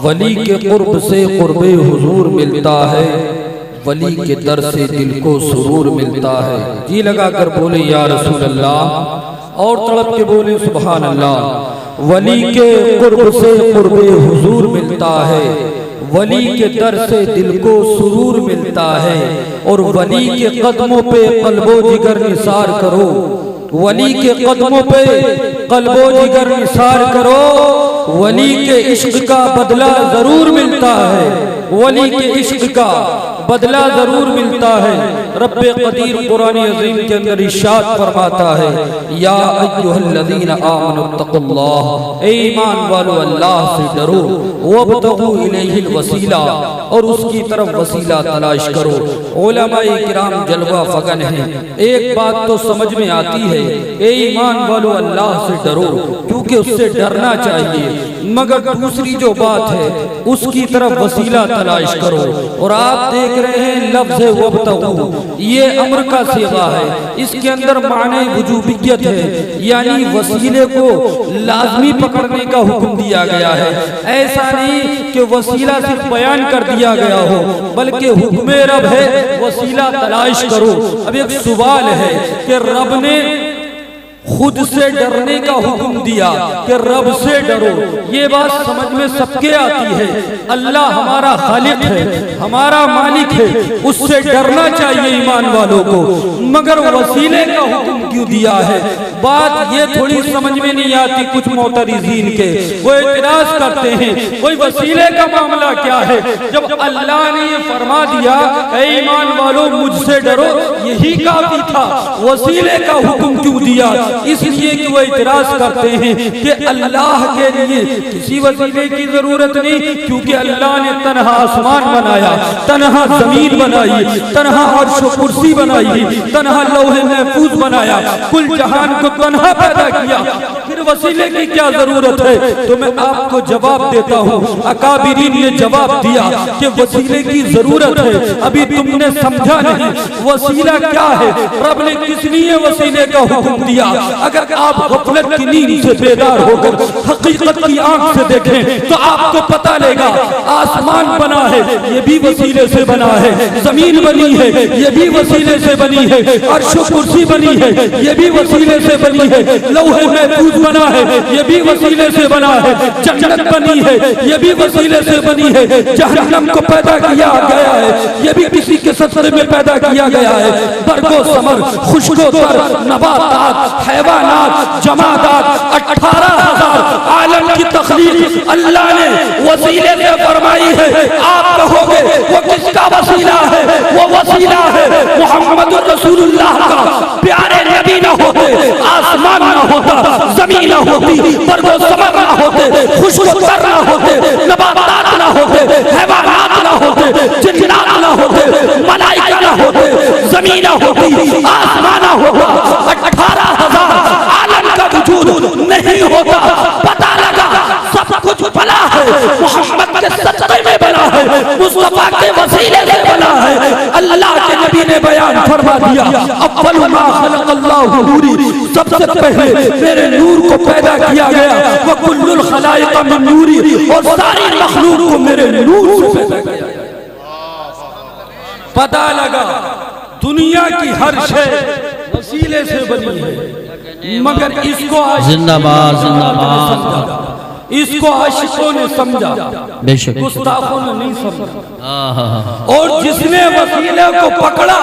ولی کے قرب سے قرب حضور ملتا ہے، ولی کے در سے دل کو سرور ملتا ہے۔ جی لگا کر بولے یا رسول اللہ، اور تڑپ کے بولے سبحان اللہ۔ ولی کے قرب سے قرب حضور ملتا ہے، ولی کے در سے دل کو سرور ملتا ہے، اور ولی کے قدموں پہ قلب و جگر نثار کرو، ولی کے قدموں پہ قلب و جگر نثار کرو، ولی کے عشق کا بدلہ ضرور ملتا ہے، ولی کے عشق کا بدلہ ضرور ملتا ہے۔ رب قدیر قرآن عظیم کے اندر ارشاد فرماتا ہے یا ایھا الذین آمنوا اتقوا اللہ، اے ایمان والو اللہ سے ڈرو، وابتغوا الیہ الوسیلہ، اور اس کی طرف وسیلہ تلاش کرو۔ علماء کرام جلوہ فگن ہیں، ایک بات تو سمجھ میں آتی ہے، اے ایمان والو اللہ سے ڈرو، کیونکہ اس سے ڈرنا چاہیے، مگر دوسری جو بات ہے اس کی طرف وسیلہ تلاش کرو۔ اور آپ دیکھ رہے ہیں لفظ وابتغوا، یہ امر کا صیغہ ہے، اس کے اندر معنی وجوبیت ہے، یعنی وسیلے کو لازمی پکڑنے کا حکم دیا گیا ہے۔ ایسا نہیں کہ وسیلہ صرف بیان کر دیا گیا ہو، بلکہ حکم رب ہے وسیلہ تلاش کرو۔ اب ایک سوال ہے کہ رب نے خود سے ڈرنے کا حکم دیا کہ رب سے ڈرو، یہ بات سمجھ میں سب کے آتی ہے، اللہ ہمارا خالق ہے، ہمارا مالک ہے، اس سے ڈرنا چاہیے ایمان والوں کو، مگر وسیلے کا حکم کیوں دیا ہے؟ بات یہ تھوڑی سمجھ میں نہیں آتی کچھ معترضین کے، وہ اعتراض کرتے ہیں کوئی وسیلے کا معاملہ کیا ہے؟ جب اللہ نے یہ فرما دیا اے ایمان والوں مجھ سے ڈرو، یہی کافی تھا، وسیلے کا حکم کیوں دیا؟ اس لیے کہ وہ اعتراض کرتے ہیں کہ اللہ کے لیے کسی وسیلے کی ضرورت نہیں، کیونکہ اللہ نے تنہا آسمان بنایا، تنہا زمین بنائی، تنہا عرش و کرسی بنائی، تنہا لوح محفوظ بنایا، کل جہان کو تنہا پیدا کیا، پھر وسیلے کی کیا ضرورت ہے؟ تو میں آپ کو جواب دیتا ہوں، اکابرین نے جواب دیا کہ وسیلے کی ضرورت ہے، ابھی تم نے سمجھا نہیں وسیلہ کیا ہے، رب نے کس لیے وسیلے کا حکم دیا۔ اگر آپ غفلت کی نیند سے بیدار ہو کر حقیقت کی آنکھ سے دیکھیں تو آپ کو پتہ لے گا آسمان بنا ہے یہ بھی وسیلے سے بنا ہے، زمین بنی ہے یہ بھی وسیلے سے بنی ہے، عرش و کرسی بنی ہے یہ بھی وسیلے سے بنی ہے، لوح محفوظ بنا ہے یہ بھی وسیلے سے بنا ہے، جنت بنی ہے یہ بھی وسیلے سے بنی ہے، جہنم کو پیدا کیا گیا ہے یہ بھی کسی کے صدقے میں پیدا کیا گیا ہے، برگ و ثمر، خشک و تر، نباتات، حیوانات، جمادات، 18,000 عالم کی تخلیق اللہ نے وسیلے سے فرمائی ہے۔ آپ کہو گے وہ کس کا وسیلہ ہے؟ وہ وسیلہ ہے محمد رسول اللہ کا۔ پیارے نبی نہ ہوتے آسمان نہ ہوتا، زمین نہ ہوتی، برگ و ثمر نہ ہوتے، خشک و تر نہ ہوتے، نباتات نہ ہوتے، حیوانات نہ ہوتے، جنات نہ ہوتے، ملائکہ نہ ہوتے، زمین نہ ہوتی، آسمان نہ ہوتا، 18,000 عالم کا وجود نہیں ہوتا۔ پتہ لگا سب کچھ بنا ہے محمد کے صدقے میں بنا ہے، مصطفیٰ کے وسیلے سے بنا ہے۔ اللہ کے نبی نے بیان فرما دیا اول ما خلق اللہ نوری، سب سے پہلے میرے نور کو پیدا کیا گیا، وکل الخلائق من نوری، اور ساری مخلوق کو میرے نور سے پیدا کیا گیا۔ پتہ لگا دنیا کی ہر شے وسیلے سے بنی ہے، مگر اس کو زندہ باد زندہ باد، اس کو عاشقوں نے سمجھا، بے شک گستاخوں نے نہیں سمجھا، اور جس نے وسیلے کو پکڑا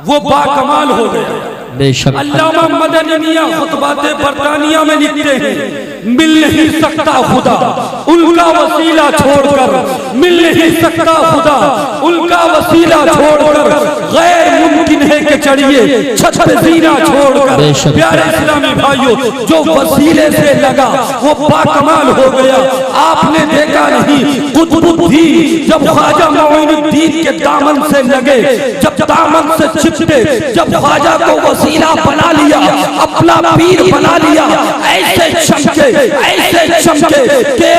وہ باکمال ہو گیا۔ بے شک علامہ مدنی میاں خطبات برطانیہ میں لکھتے ہیں مل نہیں سکتا خدا ان کا وسیلہ چھوڑ کر، مل نہیں سکتا خدا ان کا وسیلہ چھوڑ کر، غیر ممکن ہے کہ چڑھیے چھت پہ زینہ چھوڑ کر۔ پیارے اسلامی بھائیو، جو وسیلے سے لگا وہ باکمال ہو گیا۔ آپ نے دیکھا نہیں قطب الدین جب خواجہ معین الدین کے دامن سے لگے، جب دامن سے چھپتے، جب خواجہ کو وسیلہ بنا لیا، اپنا پیر بنا لیا، ایسے چمکے کہ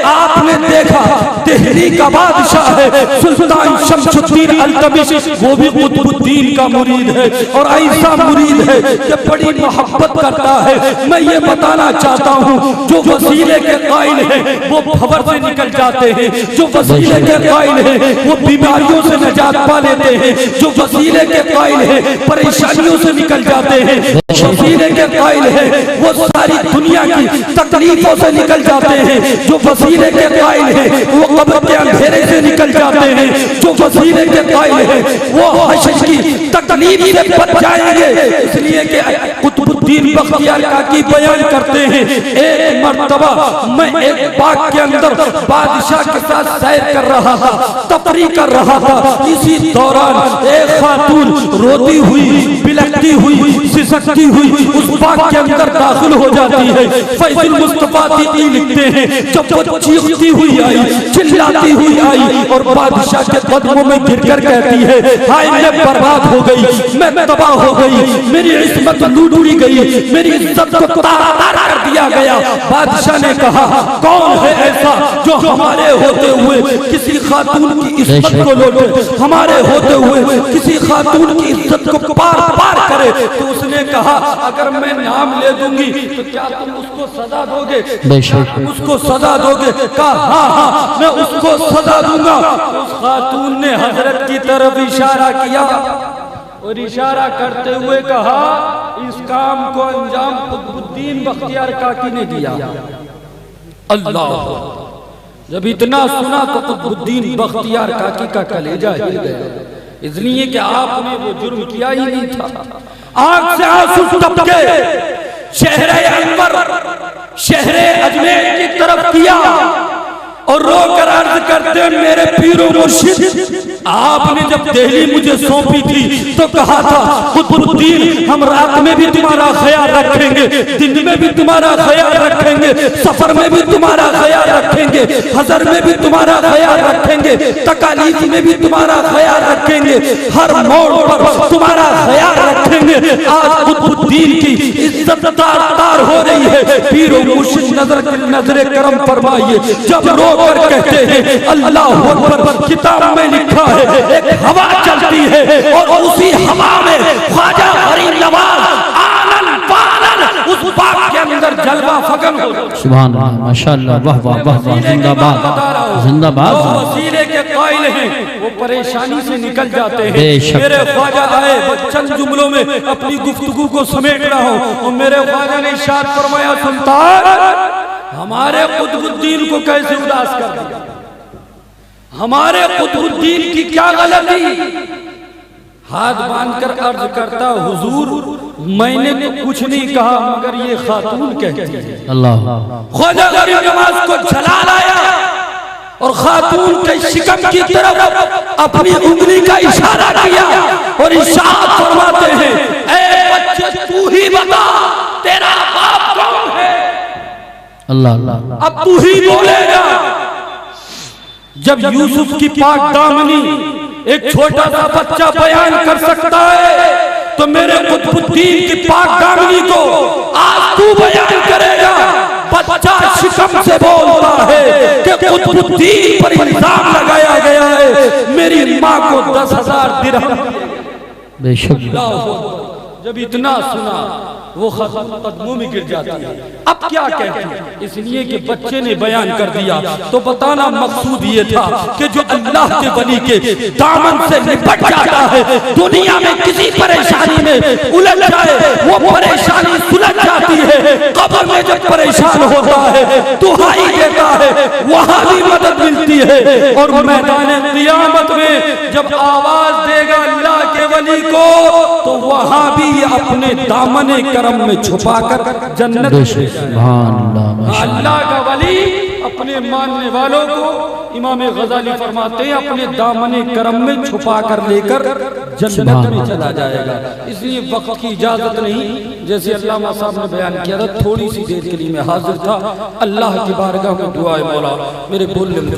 آپ نے دیکھا دہلی دہلی کا بادشاہ ہے سلطان شمس الدین التمش، وہ بھی قطب الدین کا مرید ہے اور ایسا مرید ہے کہ بڑی محبت کرتا ہے۔ میں یہ بتانا چاہتا ہوں جو وسیلے کے قائل ہیں وہ بھور سے نکل جاتے ہیں، جو وسیلے کے قائل ہیں وہ بیماریوں سے نجات پا لیتے ہیں، جو وسیلے کے قائل ہیں پریشانیوں سے نکل جاتے ہیں، وسیلے کے قائل ہیں وہ ساری دنیا کی تکلیفوں سے نکل جاتے ہیں، جو وسیلے کے قائل ہیں وہ قبر کے اندھیرے سے نکل جاتے ہیں، جو وسیلے کے قائل ہیں وہ حشر کی تکلیف سے بچ جائیں گے۔ اس لیے کہ قطب الدین بختیار کاکی بیان کرتے ہیں ایک مرتبہ میں ایک باغ کے اندر بادشاہ کے ساتھ سیر کر رہا تھا، تفریح کر رہا تھا، اسی دوران ایک خاتون روتی ہوئی بلکتی ہوئی سسکتی ہوئی اس باغ کے اندر داخل ہو جاتی ہے۔ فیض المصطفیٰ تیقی لکھتے ہیں جب وہ چیختی ہوئی آئی، چلاتی ہوئی آئی اور بادشاہ کے قدموں میں گر کر کہتی ہے ہائے میں برباد ہو گئی، میں تباہ ہو گئی، میری عصمت لوٹ لی گئی، میری عزت کو تار تار کر دیا گیا۔ بادشاہ نے کہا کون ہے ایسا جو ہمارے ہوتے ہوئے کسی خاتون کی عصمت کو لوٹے، ہمارے ہوتے ہوئے کسی خاتون کی عزت کو پار پار کرے؟ تو اس نے کہا اگر میں نام لے دوں گی تو کیا تم اس کو سزا دو گے؟ اس کو سزا دو گے؟ کہا ہاں میں اس کو سزا دوں گا۔ اس خاتون نے حضرت کی طرف اشارہ کیا اور اشارہ کرتے ہوئے کہا اس کام کو انجام قطب الدین بختیار کاکی نے دیا۔ اللہ! جب اتنا سنا تو قطب الدین بختیار کاکی کا کلیجہ ہل گیا، اس لیے کہ آپ نے وہ جرم کیا ہی نہیں تھا۔ آنکھ سے آنسو ٹپکے، شہر انور شہر اجمیر کی طرف کیا اور رو کر عرض کرتے میرے پیر و مرشد آپ نے جب دہلی مجھے سونپی تھی تو کہا تھا قطب الدین ہم رات میں بھی تمہارا خیال رکھیں گے، دن میں بھی تمہارا خیال رکھیں گے، سفر میں بھی تمہارا خیال رکھیں گے، حضر میں بھی تمہارا خیال رکھیں گے، تکالیف میں بھی تمہارا خیال رکھیں گے، ہر موڑ پر تمہارا خیال رکھیں گے۔ آج قطب الدین کی عزت تار تار ہو رہی ہے۔ پیر و مرشد نظر کرم فرمائیے، جب رو کر کہتے ہیں اللہ اکبر، کتاب میں لکھا ہے ایک ہوا چلتی ہے اور اسی ہوا میں خواجہ غریب نواز آنن پانن اس باغ کے اندر جلوہ فکن ہو۔ سبحان اللہ، ماشاءاللہ، واہ واہ واہ واہ، زندہ باد زندہ باد۔ جو وسیلے کے قائل ہیں وہ پریشانی سے نکل جاتے ہیں۔ بے شک میرے خواجہ آئے چند جملوں میں اپنی گفتگو کو سمیٹ رہا ہوں اور میرے خواجہ نے ارشاد فرمایا سلطان ہمارے قطب الدین کو کیسے اداس کر دیا، ہمارے قطب الدین کی کیا غلطی؟ ہاتھ باندھ کر عرض کرتا حضور میں نے تو کچھ نہیں کہا مگر یہ خاتون کہتی ہے۔ اللہ! خواجہ غریب نواز کو جلا لایا اور خاتون کے شکم کی طرف اپنی انگلی کا اشارہ کیا اور ارشاد فرماتے ہیں اے بچے تو ہی بتا تیرا باپ کون ہے؟ اللہ اللہ! اب تو ہی بولے گا۔ جب یوسف کی پاک دامنی ایک چھوٹا سا بچہ بیان کر سکتا ہے تو میرے قطب الدین کی پاک دامنی کو آج تو بیان کرے گا۔ بچہ شکم سے بولتا ہے کہ قطب الدین پر الزام لگایا گیا ہے، میری ماں کو 10,000 درہم۔ بے شک! جب اتنا سنا وہ خاتون قدموں میں گر جاتی ہے۔ اب کیا کہتی ہے؟ اس لیے کہ بچے نے بیان کر دیا تو بتانا مقصود یہ تھا کہ جو اللہ کے ولی کے دامن سے نپٹ جاتا ہے دنیا میں کسی پریشانی میں الجھ جائے وہ پریشانی سلجھ جاتی ہے۔ قبر میں جب پریشان ہوتا ہے دعائی دیتا ہے وہاں بھی مدد ملتی ہے، اور میدان قیامت میں جب آواز دے گا اللہ کے ولی کو تو وہاں بھی اپنے دامن کرم میں چھپا کر جنت میں سبحان اللہ! اللہ کا ولی اپنے ماننے والوں کو امام غزالی فرماتے ہیں اپنے دامن کرم میں چھپا کر لے کر جنت میں چلا جائے گا۔ اس لیے وقت کی اجازت نہیں، جیسے علامہ صاحب نے بیان کیا تھا تھوڑی سی دیر کے لیے میں حاضر تھا۔ اللہ کی بارگاہ میں دعائے مولا میرے بولنے میں